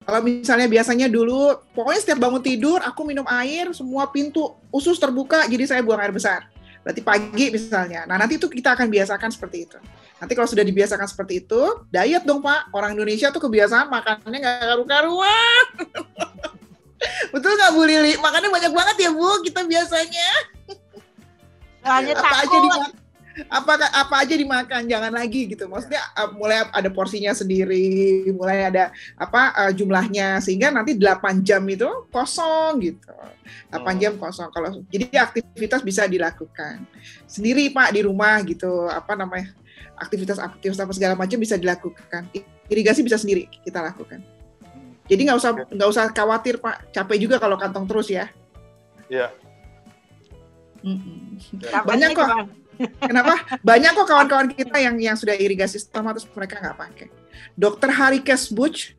Kalau misalnya biasanya dulu, pokoknya setiap bangun tidur, aku minum air, semua pintu usus terbuka, jadi saya buang air besar. Berarti pagi misalnya. Nah, nanti itu kita akan biasakan seperti itu. Nanti kalau sudah dibiasakan seperti itu, diet dong Pak. Orang Indonesia tuh kebiasaan makannya nggak karu-karuan. Betul nggak Bu Lili? Makannya banyak banget ya Bu, kita biasanya. Hanya apa aja takut. dimakan, apa aja dimakan, jangan lagi gitu. Maksudnya mulai ada porsinya sendiri, mulai ada jumlahnya, sehingga nanti 8 jam itu kosong gitu. 8 jam kosong. Kalau jadi aktivitas bisa dilakukan sendiri Pak di rumah gitu. Aktivitas apa segala macam bisa dilakukan. Irigasi bisa sendiri kita lakukan. Jadi nggak usah khawatir Pak. Capek juga kalau kantong terus ya. Iya. Banyak kok. Kenapa? Banyak kok kawan-kawan kita yang sudah irigasi sistem terus mereka nggak pakai. Dr. Harikes Buch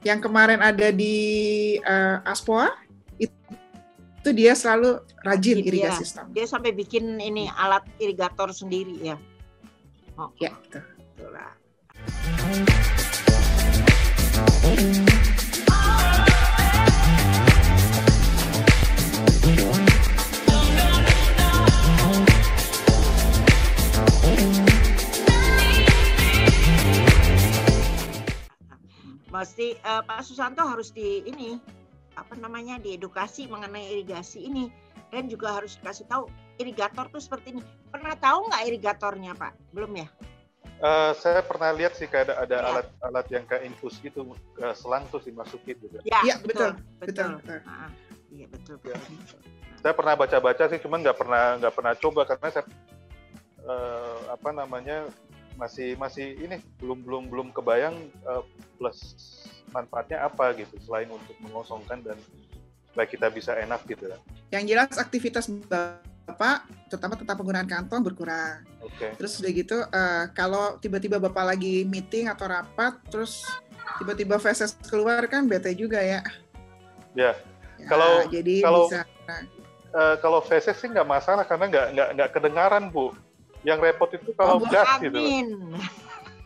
yang kemarin ada di ASPOA itu dia selalu rajin irigasi sistem. Dia sampai bikin ini alat irigator sendiri ya. Oh, ya, betul. Itulah. Mesti Pak Susanto harus diedukasi mengenai irigasi ini, dan juga harus kasih tahu irigator tuh seperti ini. Pernah tahu nggak irigatornya Pak? Belum ya? Saya pernah lihat sih kayak ada alat yang kayak infus gitu, selang terus dimasukin gitu. Ya, betul. Iya betul. Ya. Saya pernah baca-baca sih, cuman nggak pernah coba karena saya masih ini belum kebayang plus manfaatnya apa gitu selain untuk mengosongkan dan supaya kita bisa enak gitu ya. Yang jelas aktivitas Bapak terutama tentang penggunaan kantong berkurang. Okay. Terus udah gitu kalau tiba-tiba Bapak lagi meeting atau rapat terus tiba-tiba feses keluar kan bete juga ya. Ya. Kalau feses sih nggak masalah karena nggak kedengaran Bu. Yang repot itu kalau gas gitu.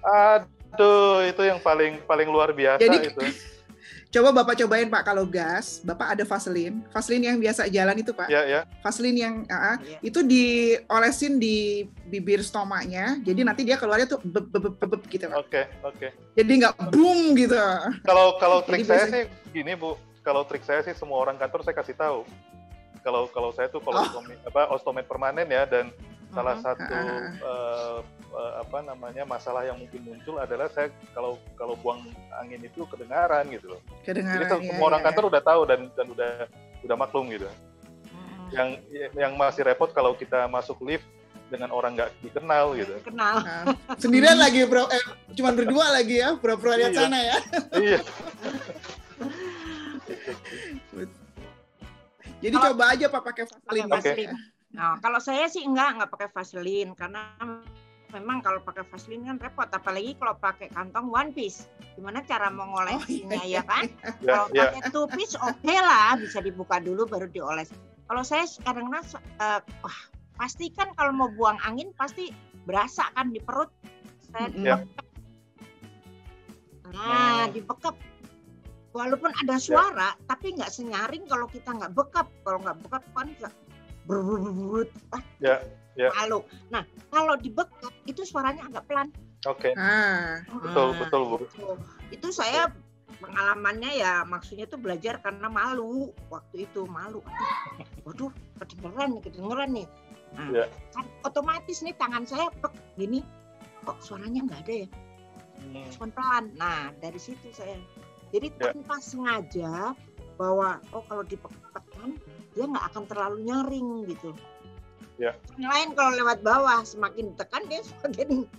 Aduh, itu yang paling luar biasa. Jadi, itu. Coba Bapak cobain Pak, kalau gas, Bapak ada Vaseline yang biasa jalan itu Pak. Ya. Vaseline yang itu diolesin di bibir stomanya, jadi nanti dia keluarnya tuh beb gitu Pak. Oke. Jadi nggak boom gitu. Kalau trik saya sih gini Bu, kalau trik saya sih semua orang kantor saya kasih tahu. Kalau saya tuh ostomet permanen ya, dan salah satu masalah yang mungkin muncul adalah saya kalau buang angin itu kedengaran gitu loh. Jadi semua orang kantor udah tahu dan udah maklum gitu. Yang masih repot kalau kita masuk lift dengan orang nggak dikenal gitu. Sendirian lagi bro, cuma berdua lagi ya, pura-pura lihat sana ya. Iya. Jadi coba aja Pak pakai Vaseline. Okay. Nah, kalau saya sih enggak pakai Vaseline karena memang kalau pakai Vaseline kan repot, apalagi kalau pakai kantong one piece. Gimana cara mengolesinya ya kan? Kalau pakai two piece oke lah, bisa dibuka dulu baru dioles. Kalau saya kadang-kadang pasti kan kalau mau buang angin pasti berasa kan di perut. Saya dibekap. Walaupun ada suara, tapi nggak senyaring kalau kita nggak bekap. Kalau nggak bekap kan nggak berut. Malu. Nah, kalau dibekap itu suaranya agak pelan. Oke. Betul Bu. Itu saya pengalamannya ya, maksudnya tuh belajar karena malu. Waktu itu malu. Waduh, kedengeran nih. Nah, kan otomatis nih tangan saya gini, kok suaranya nggak ada ya? Cuma pelan. Nah, dari situ saya. Jadi tanpa sengaja bahwa kalau ditekan dia nggak akan terlalu nyaring gitu. Yang lain kalau lewat bawah semakin ditekan dia semakin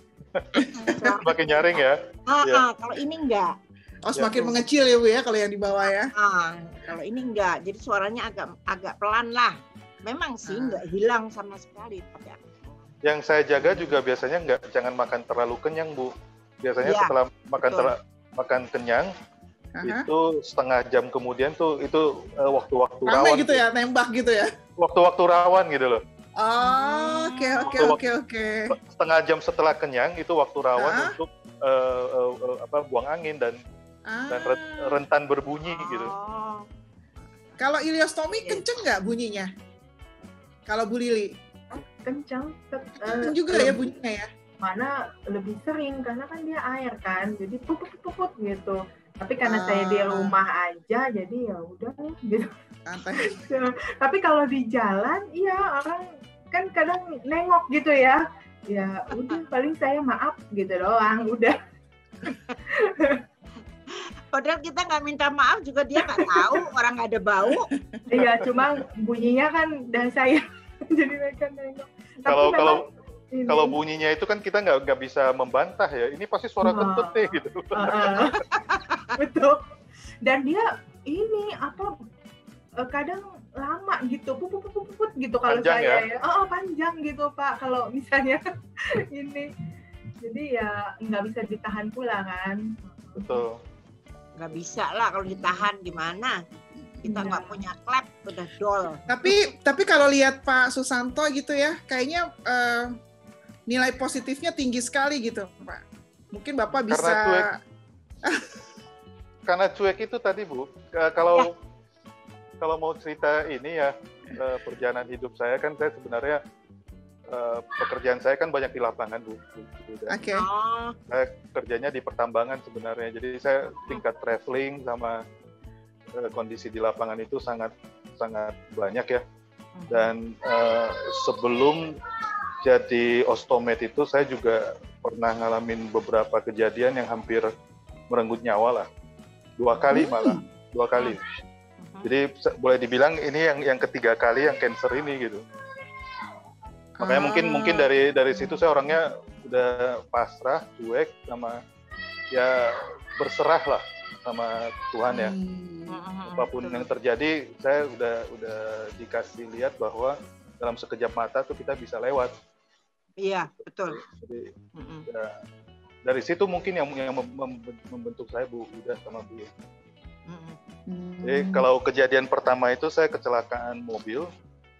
nyaring ya. Kalau ini enggak. Semakin mengecil ya Bu ya kalau yang di bawah ya. Kalau ini enggak. Jadi suaranya agak pelan lah. Memang sih enggak hilang sama sekali. Yang saya jaga juga biasanya jangan makan terlalu kenyang Bu. Biasanya setelah makan kenyang itu setengah jam kemudian tuh itu waktu-waktu rawan gitu ya, nembak gitu ya, waktu-waktu rawan gitu loh. Oke. Setengah jam setelah kenyang itu waktu rawan untuk buang angin dan dan rentan berbunyi gitu. Kalau ileostomi kenceng nggak bunyinya? Kalau Bu Lili? Kenceng juga ya bunyinya ya? Mana lebih sering karena kan dia air kan, jadi puput gitu. Tapi karena saya di rumah aja, jadi ya udah gitu. Tapi kalau di jalan, iya orang kan kadang nengok gitu ya. Ya udah paling saya maaf gitu doang, udah. Padahal kita nggak minta maaf juga dia nggak tahu, orang nggak ada bau. Iya, cuma bunyinya kan dan saya jadi mereka nengok. Kalau bunyinya itu kan kita nggak bisa membantah ya. Ini pasti suara kentut deh gitu. Betul. Dan dia ini kadang lama gitu, puput gitu kalau saya ya. Panjang gitu Pak. Kalau misalnya ini, jadi ya nggak bisa ditahan pula kan. Betul. Nggak bisa lah kalau ditahan gimana? Kita nggak punya klep, udah dol. Tapi kalau lihat Pak Susanto gitu ya, kayaknya nilai positifnya tinggi sekali gitu, Pak. Mungkin Bapak bisa... Karena cuek itu tadi, Bu. Kalau mau cerita ini ya, perjalanan hidup saya kan, saya sebenarnya pekerjaan saya kan banyak di lapangan, Bu. Oke. Saya kerjanya di pertambangan sebenarnya. Jadi saya tingkat traveling sama kondisi di lapangan itu sangat banyak ya. Dan sebelum jadi ostomed itu saya juga pernah ngalamin beberapa kejadian yang hampir merenggut nyawa lah. 2 kali malah. Jadi boleh dibilang ini yang ketiga kali yang cancer ini gitu. Makanya mungkin dari situ saya orangnya udah pasrah, cuek, sama ya berserah lah sama Tuhan ya. Apapun yang terjadi, saya udah dikasih lihat bahwa dalam sekejap mata tuh kita bisa lewat. Iya, betul. Jadi ya, dari situ mungkin yang membentuk saya Bu Ida sama Bu. Jadi kalau kejadian pertama itu saya kecelakaan mobil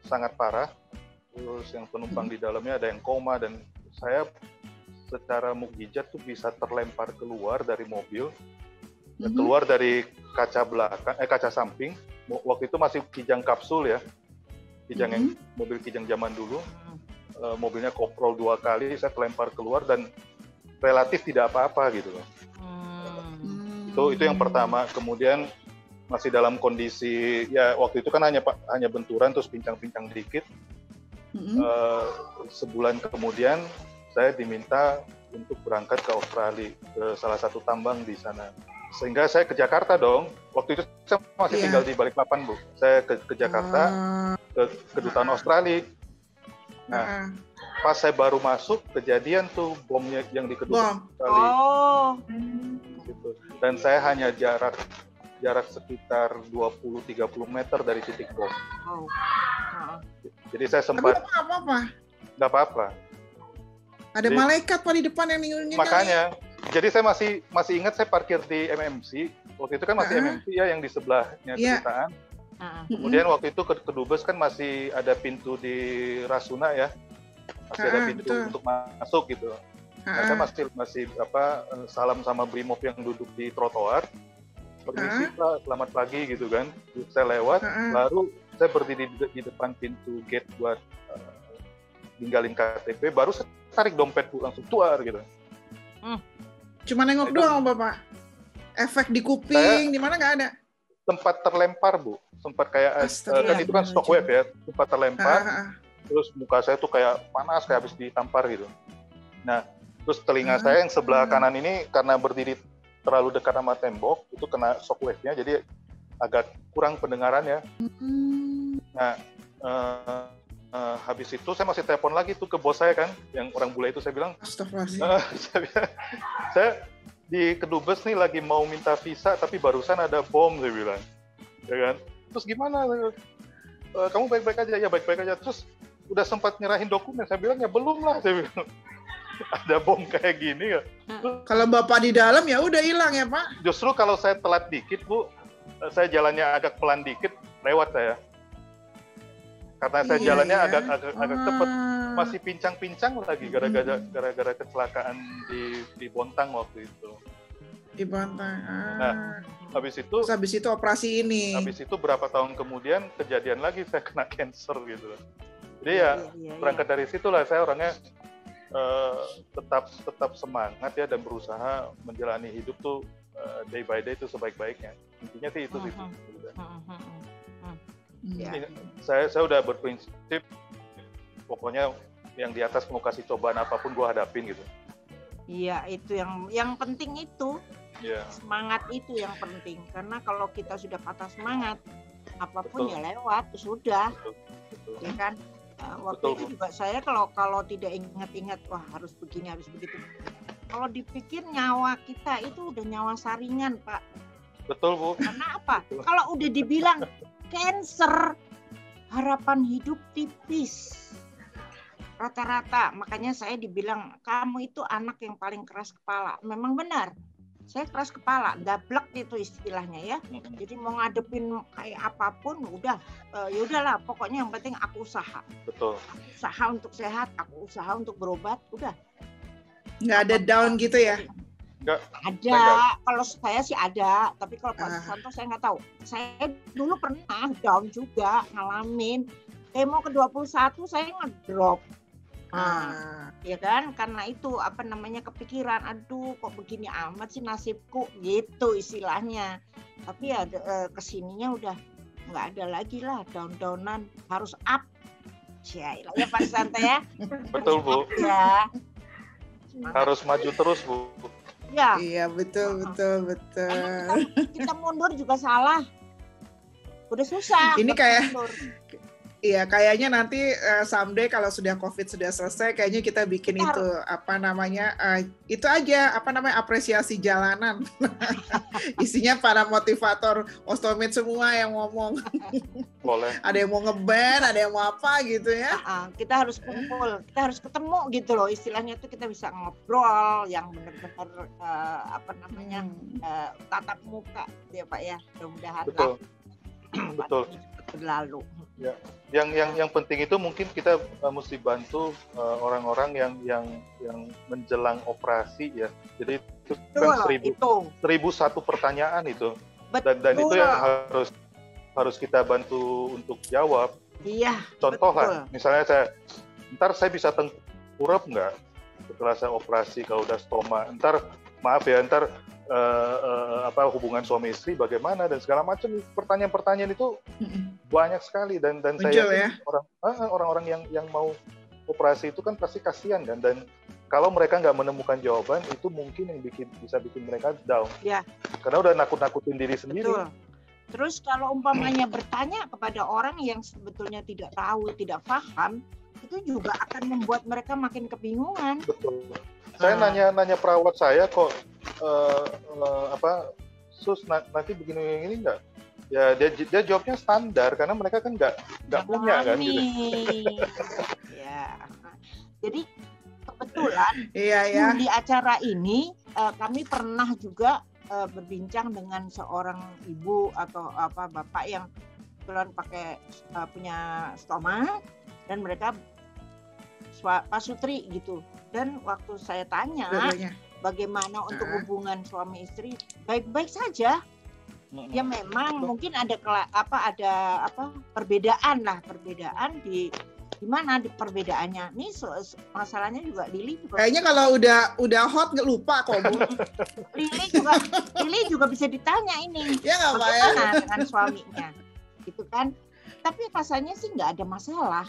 sangat parah. Terus yang penumpang di dalamnya ada yang koma dan saya secara mukjizat tuh bisa terlempar keluar dari mobil, keluar dari kaca belakang, kaca samping. Waktu itu masih kijang kapsul ya, kijang yang mobil kijang zaman dulu. Mobilnya koprol 2 kali, saya terlempar keluar dan relatif tidak apa-apa gitu loh. Itu yang pertama. Kemudian masih dalam kondisi ya waktu itu kan hanya benturan terus pincang-pincang dikit. Sebulan kemudian saya diminta untuk berangkat ke Australia, ke salah satu tambang di sana. Sehingga saya ke Jakarta dong. Waktu itu saya masih tinggal di Balikpapan, Bu. Saya ke Jakarta, ke kedutaan Australia. Nah, pas saya baru masuk, kejadian tuh bomnya yang di kedutaan Australia. Gitu. Dan saya hanya jarak sekitar 20-30 meter dari titik bom. Jadi saya sempat... Nggak apa-apa. Ada malaikat Pak di depan yang ninggalin. Makanya, jadi saya masih ingat saya parkir di MMC. Waktu itu kan masih MMC ya yang di sebelahnya kedutaan. Kemudian waktu itu ke Dubes kan masih ada pintu di Rasuna ya. Masih ada pintu untuk masuk gitu. Nah, saya masih salam sama Brimob yang duduk di trotoar. Permisi Pak, selamat pagi gitu kan. Saya lewat, baru saya berdiri di depan pintu gate buat ninggalin KTP, baru saya tarik dompet Bu, langsung keluar gitu. Cuma nengok doang Bapak? Efek di kuping, di mana nggak ada? Sempat terlempar Bu, sempat kayak, kan itu kan shockwave ya, sempat terlempar, terus muka saya tuh kayak panas, kayak habis ditampar gitu. Nah, terus telinga saya yang sebelah kanan ini karena berdiri terlalu dekat sama tembok, itu kena shockwave-nya, jadi agak kurang pendengarannya. Nah, habis itu saya masih telepon lagi tuh ke bos saya kan, yang orang bule itu, saya bilang, saya di Kedubes nih lagi mau minta visa, tapi barusan ada bom, saya bilang, ya kan? Terus gimana? Kamu baik-baik aja? Ya baik-baik aja. Terus udah sempat nyerahin dokumen, saya bilang ya belum lah, saya bilang. Ada bom kayak gini ya. Kalau Bapak di dalam ya udah hilang ya Pak. Justru kalau saya telat dikit Bu, saya jalannya agak pelan dikit, lewat saya. Karena saya jalannya agak cepat, masih pincang-pincang lagi gara-gara kecelakaan di Bontang waktu itu. Dibantai. Nah, habis itu operasi ini. Habis itu berapa tahun kemudian kejadian lagi saya kena cancer gitu. Jadi ya berangkat dari situlah saya orangnya tetap semangat ya dan berusaha menjalani hidup tuh day by day itu sebaik-baiknya. Intinya sih itu sih. Saya udah berprinsip pokoknya yang di atas mau kasih cobaan apapun gue hadapin gitu. Iya, itu yang penting itu. Semangat itu yang penting, karena kalau kita sudah patah semangat apapun ya lewat, sudah. Ya kan? Waktu itu juga saya kalau tidak ingat-ingat, wah harus begini, harus begitu. Kalau dipikir nyawa kita itu udah nyawa saringan, Pak. Betul, Bu. Karena apa? Kalau udah dibilang cancer, harapan hidup tipis. Rata-rata, makanya saya dibilang kamu itu anak yang paling keras kepala. Memang benar. Saya keras kepala, gablek itu istilahnya ya. Jadi mau ngadepin kayak apapun, udah, ya udahlah. Pokoknya yang penting aku usaha. Betul. Aku usaha untuk sehat, aku usaha untuk berobat, udah. Nggak ada down gitu ya? Nggak. Ada, kalau saya sih ada. Tapi kalau Pak Susanto saya nggak tahu. Saya dulu pernah down juga, ngalamin. Mau ke 21 saya ngedrop. Ya kan, karena itu kepikiran, aduh kok begini amat sih nasibku gitu istilahnya. Tapi ya kesininya udah nggak ada lagi lah down-downan, harus up. Ya Pak Susanto ya. Betul, Bu. Ya. Harus maju terus, Bu. Ya. Iya, betul. Kita mundur juga salah. Udah susah. Ini kayak mundur. Iya, kayaknya nanti someday kalau sudah COVID sudah selesai, kayaknya kita bikin itu itu aja apresiasi jalanan. Isinya para motivator osteomed semua yang ngomong. Boleh. Ada yang mau ngeband, ada yang mau apa gitu ya. Kita harus kumpul, kita harus ketemu gitu loh. Istilahnya itu kita bisa ngobrol yang benar-benar tatap muka ya Pak ya. Mudah-mudahan Betul. Berlalu. Ya. Yang penting itu mungkin kita mesti bantu orang-orang yang menjelang operasi ya. Jadi itu kan 1001 pertanyaan itu. Dan itu yang harus kita bantu untuk jawab. Iya. Contoh lah, misalnya ntar saya bisa tengkurap nggak setelah saya operasi kalau udah stoma. Ntar hubungan suami istri bagaimana dan segala macam pertanyaan-pertanyaan itu banyak sekali dan saya orang-orang yang mau operasi itu kan pasti kasihan dan kalau mereka nggak menemukan jawaban itu mungkin yang bisa bikin mereka down. Ya. Karena udah nakut-nakutin diri sendiri. Betul. Terus kalau umpamanya bertanya kepada orang yang sebetulnya tidak tahu, tidak paham, itu juga akan membuat mereka makin kebingungan. Betul. Saya nanya perawat saya kok sus nanti begini nggak? Ya dia jawabnya standar karena mereka kan nggak punya kan gitu. Ya. Jadi kebetulan di acara ini kami pernah juga berbincang dengan seorang ibu atau bapak yang kebetulan punya stoma dan mereka pasutri gitu. Dan waktu saya tanya bagaimana untuk hubungan suami istri, baik-baik saja. Ya memang mungkin ada perbedaan di mana di perbedaannya. Nih masalahnya juga Lili juga. Kayaknya kalau udah hot nggak lupa kok Bu. Lili juga bisa ditanya ini. Ya nggak apa ya. Dengan suaminya, gitu kan. Tapi rasanya sih nggak ada masalah.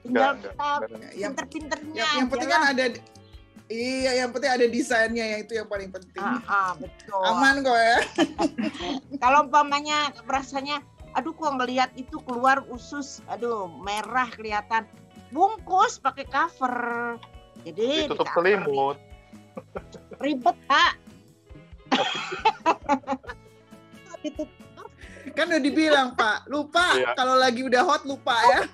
Tinggal kita pinter-pinternya. Yang penting kan ada. Iya, yang penting ada desainnya, yang itu yang paling penting. Betul. Aman kok ya. Kalau umpamanya rasanya, aduh kok ngelihat itu keluar usus, aduh merah kelihatan, bungkus pakai cover. Jadi ditutup selimut. Ribet Pak. Kan udah dibilang Pak, lupa kalau lagi udah hot lupa ya.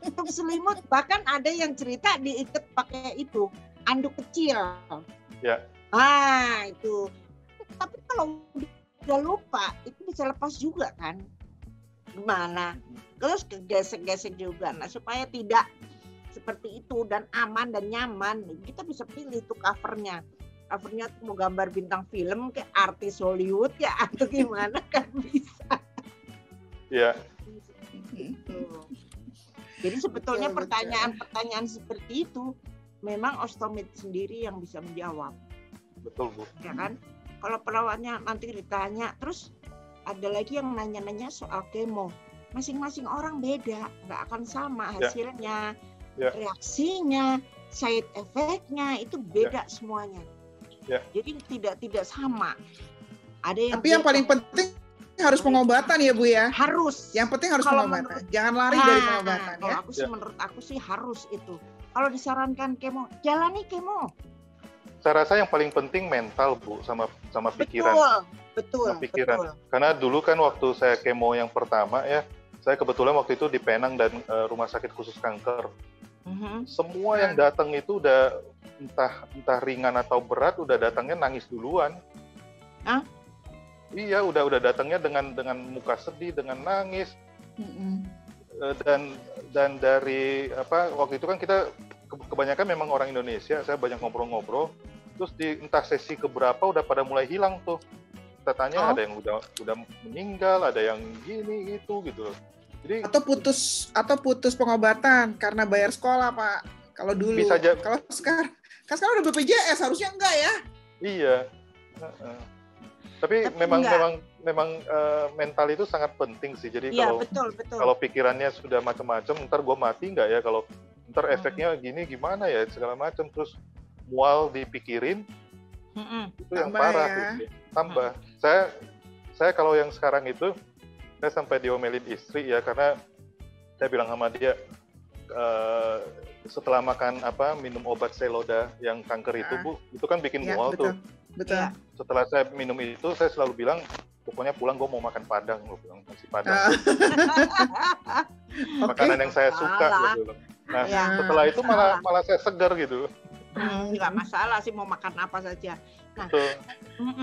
Tutup selimut, bahkan ada yang cerita diikat pakai itu. Anduk kecil. Ya. Itu. Tapi kalau udah lupa, itu bisa lepas juga kan? Gimana? Terus gesek-gesek juga. Nah, supaya tidak seperti itu dan aman dan nyaman, kita bisa pilih tuh covernya. covernya mau gambar bintang film kayak artis Hollywood ya atau gimana kan bisa. Iya. Jadi sebetulnya pertanyaan-pertanyaan seperti itu memang ostomid sendiri yang bisa menjawab. Betul, Bu. Ya kan? Kalau perawatnya nanti ditanya, terus ada lagi yang nanya-nanya soal kemo. Masing-masing orang beda, nggak akan sama hasilnya, reaksinya, side effect-nya itu beda semuanya. Jadi tidak sama. Ada yang tapi yang paling penting harus pengobatan ya Bu ya. Harus. Yang penting harus pengobatan. Jangan lari dari pengobatan ya. Aku sih menurut aku sih harus itu. Kalau disarankan kemo, jalani kemo. Saya rasa yang paling penting mental Bu sama pikiran. Betul. Pikiran. Karena dulu kan waktu saya kemo yang pertama ya, saya kebetulan waktu itu di Penang dan rumah sakit khusus kanker. Semua yang datang itu udah entah ringan atau berat, udah datangnya nangis duluan. Iya, udah datangnya dengan muka sedih, dengan nangis. Dan dari waktu itu kan kita kebanyakan memang orang Indonesia, saya banyak ngobrol-ngobrol. Terus di entah sesi keberapa udah pada mulai hilang tuh. Kita tanya ada yang udah meninggal, ada yang gini gitu. Jadi atau putus pengobatan karena bayar sekolah, Pak. Kalau dulu. Bisa aja. Kalau sekarang udah BPJS, harusnya enggak ya? Iya. Tapi memang mental itu sangat penting sih. Jadi kalau pikirannya sudah macam-macam, ntar gue mati nggak ya? Kalau ntar efeknya gini gimana ya? Segala macam, terus mual dipikirin, itu yang parah. Ya. Tambah. Saya kalau yang sekarang itu, saya sampai diomelin istri ya, karena saya bilang sama dia, setelah makan minum obat Seloda yang kanker itu Bu, itu kan bikin mual tuh. Betul. Setelah saya minum itu, saya selalu bilang, pokoknya pulang gue mau makan Padang, gue bilang nasi Padang. Makanan yang saya suka gitu. Nah, setelah itu malah saya segar gitu. Nggak masalah sih mau makan apa saja. Nah,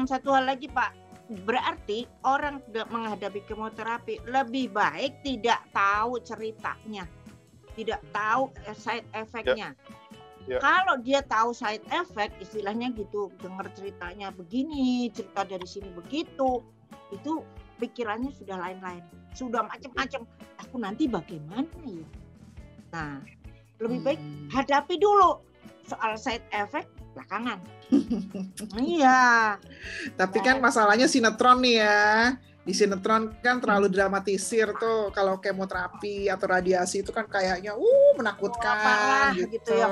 satu hal lagi Pak. Berarti orang menghadapi kemoterapi lebih baik tidak tahu ceritanya, tidak tahu side effect-nya. Kalau dia tahu side effect, istilahnya gitu, dengar ceritanya begini, cerita dari sini begitu, itu pikirannya sudah lain-lain, sudah macam-macam. Aku nanti bagaimana ya? Nah, lebih baik hadapi dulu soal side effect belakangan. Iya. Tapi kan masalahnya sinetron nih ya. Di sinetron kan terlalu dramatisir tuh kalau kemoterapi atau radiasi itu kan kayaknya menakutkan gitu ya.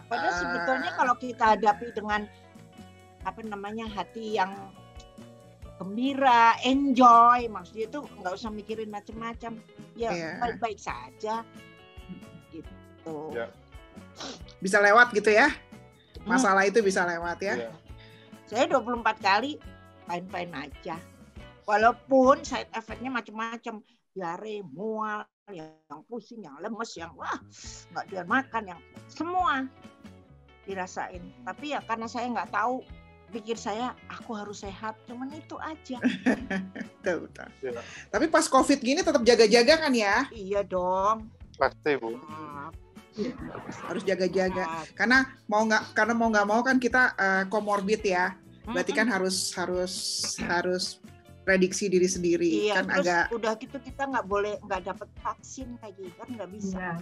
Padahal sebetulnya kalau kita hadapi dengan hati yang gembira, enjoy, maksudnya itu nggak usah mikirin macam-macam. Ya baik-baik saja gitu. Bisa lewat gitu ya. Masalah itu bisa lewat ya. Saya 24 kali fine-fine aja. Walaupun side effect-nya macam-macam, diare, mual, yang pusing, yang lemes, yang nggak doyan makan, yang semua dirasain. Tapi ya karena saya nggak tahu, pikir saya aku harus sehat, cuman itu aja. Betul. Tapi pas COVID gini tetap jaga-jaga kan ya? Iya dong. Pasti Bu. Harus jaga-jaga. Karena mau nggak mau kan kita comorbid ya. Berarti kan harus prediksi diri sendiri. Iya, kan terus udah gitu kita nggak dapat vaksin kayak gitu kan nggak bisa.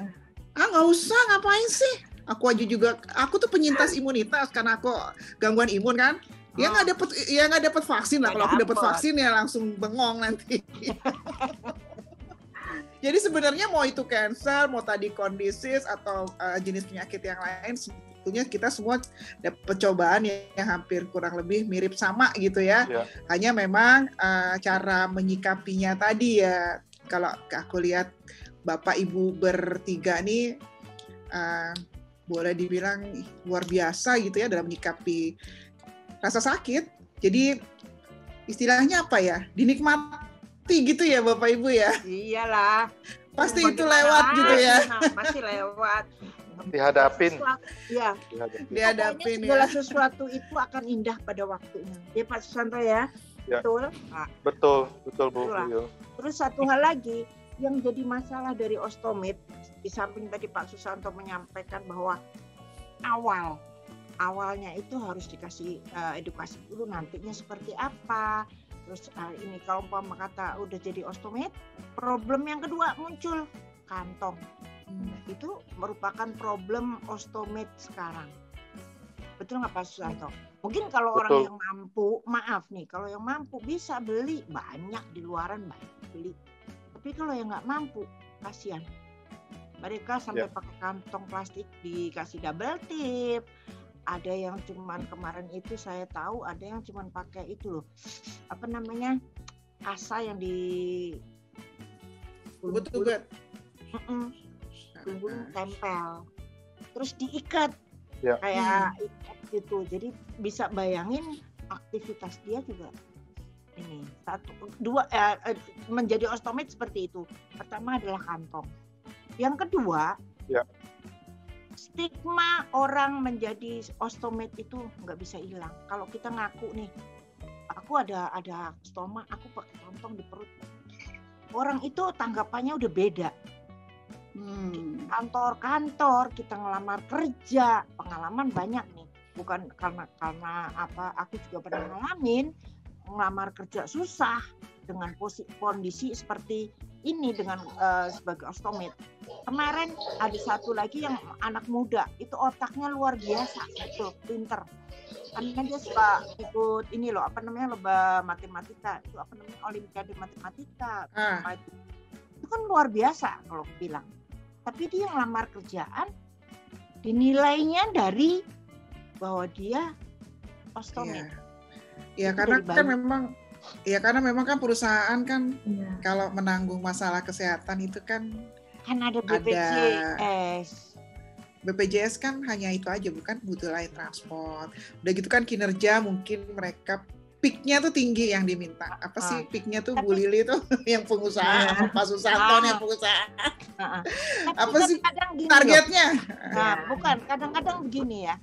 Nggak usah, ngapain sih? Aku tuh penyintas imunitas karena aku gangguan imun kan. Nggak dapat vaksin lah. Kalau aku dapat vaksin ya langsung bengong nanti. Jadi sebenarnya mau itu cancer, mau tadi kondisis atau jenis penyakit yang lain, sebetulnya kita semua dapat cobaan yang hampir kurang lebih mirip sama gitu ya. Hanya memang cara menyikapinya tadi ya. Kalau aku lihat Bapak Ibu bertiga nih boleh dibilang luar biasa gitu ya dalam menyikapi rasa sakit. Jadi istilahnya apa ya? Dinikmati gitu ya Bapak Ibu ya. Iyalah. Pasti itu lewat gitu ya. Pasti lewat. Dihadapin. Iya. Dihadapin segala sesuatu itu akan indah pada waktunya. Ya Pak Susanto ya. Betul. Nah. Betul Bu. Terus satu hal lagi yang jadi masalah dari ostomid, di samping tadi Pak Susanto menyampaikan bahwa awal awalnya itu harus dikasih edukasi dulu nantinya seperti apa. Terus ini kalau umpama kata udah jadi ostomed, problem yang kedua muncul, kantong. Itu merupakan problem ostomed sekarang. Betul nggak Pak Susanto? Mungkin kalau orang yang mampu, maaf nih, kalau yang mampu bisa beli banyak di luaran, banyak beli. Tapi kalau yang nggak mampu, kasihan. Mereka sampai pakai kantong plastik dikasih double tip. Ada yang cuman kemarin itu saya tahu ada yang cuman pakai itu loh, apa namanya, asa yang di buat tempel, terus diikat kayak ikat gitu. Jadi bisa bayangin aktivitas dia juga ini menjadi ostomed seperti itu. Pertama adalah kantong. Yang kedua, stigma orang menjadi ostomed itu nggak bisa hilang. Kalau kita ngaku nih, aku ada stoma, aku pakai kantong di perut. Orang itu tanggapannya udah beda. Kantor-kantor kita ngelamar kerja, pengalaman banyak nih. Bukan karena apa, aku juga pernah ngalamin ngelamar kerja susah dengan kondisi seperti ini dengan sebagai ostomed. Kemarin ada satu lagi yang anak muda, itu otaknya luar biasa, betul, pinter. Karena dia suka ikut ini loh, apa namanya, lomba matematika, itu apa namanya, olimpiade matematika. Itu kan luar biasa kalau bilang. Tapi dia ngelamar kerjaan, dinilainya dari bahwa dia ostomed. Ya karena kan memang kan perusahaan kan kalau menanggung masalah kesehatan itu kan ada BPJS. BPJS kan hanya itu aja, bukan butuh lain transport. Udah gitu kan kinerja mungkin mereka peak-nya tuh tinggi yang diminta. Apa sih peak-nya tuh Bu Lili tuh yang pengusaha, Pak Susanto yang pengusaha. Apa sih targetnya? Bukan, kadang-kadang begini ya.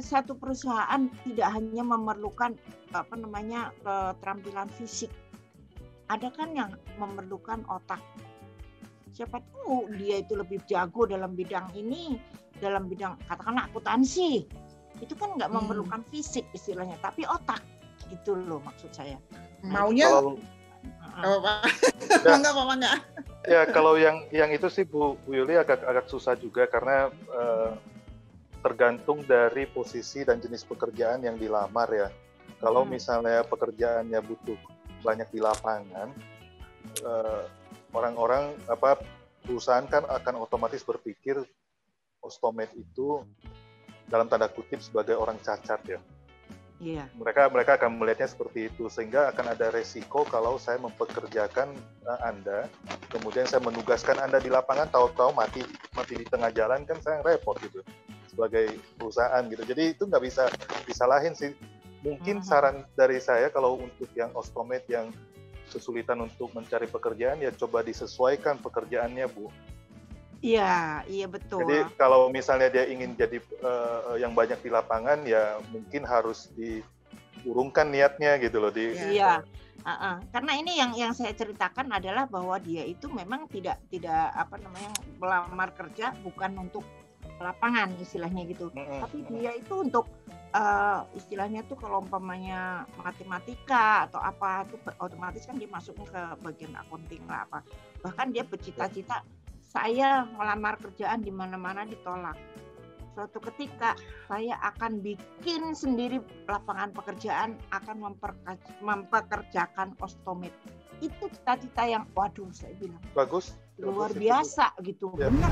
Satu perusahaan tidak hanya memerlukan apa namanya keterampilan fisik. Ada kan yang memerlukan otak. Siapa tahu dia itu lebih jago dalam bidang ini, dalam bidang katakanlah akuntansi. Itu kan nggak memerlukan fisik istilahnya, tapi otak. Gitu loh maksud saya. Maunya enggak. Ya kalau yang itu sih Bu Yuli agak susah juga karena tergantung dari posisi dan jenis pekerjaan yang dilamar ya. Kalau misalnya pekerjaannya butuh banyak di lapangan, orang-orang perusahaan kan akan otomatis berpikir ostomed itu dalam tanda kutip sebagai orang cacat ya. Iya. Mereka akan melihatnya seperti itu, sehingga akan ada resiko kalau saya mempekerjakan Anda, kemudian saya menugaskan Anda di lapangan, tahu-tahu mati di tengah jalan, kan saya repot gitu sebagai perusahaan gitu. Jadi itu nggak bisa disalahin sih. Mungkin saran dari saya kalau untuk yang ostomed yang kesulitan untuk mencari pekerjaan, ya coba disesuaikan pekerjaannya Bu. Iya betul. Jadi kalau misalnya dia ingin jadi yang banyak di lapangan, ya mungkin harus diurungkan niatnya gitu loh. Iya. Karena ini yang saya ceritakan adalah bahwa dia itu memang tidak apa namanya melamar kerja bukan untuk lapangan istilahnya gitu. Tapi dia itu untuk istilahnya tuh kalau umpamanya matematika atau apa tuh otomatis kan dia masuknya ke bagian accounting lah apa. Bahkan dia bercita-cita saya melamar kerjaan di mana-mana ditolak. Suatu ketika saya akan bikin sendiri lapangan pekerjaan, akan mempekerjakan ostomed. Itu cita-cita yang, waduh, saya bilang bagus, luar biasa gitu. Ya. Benar.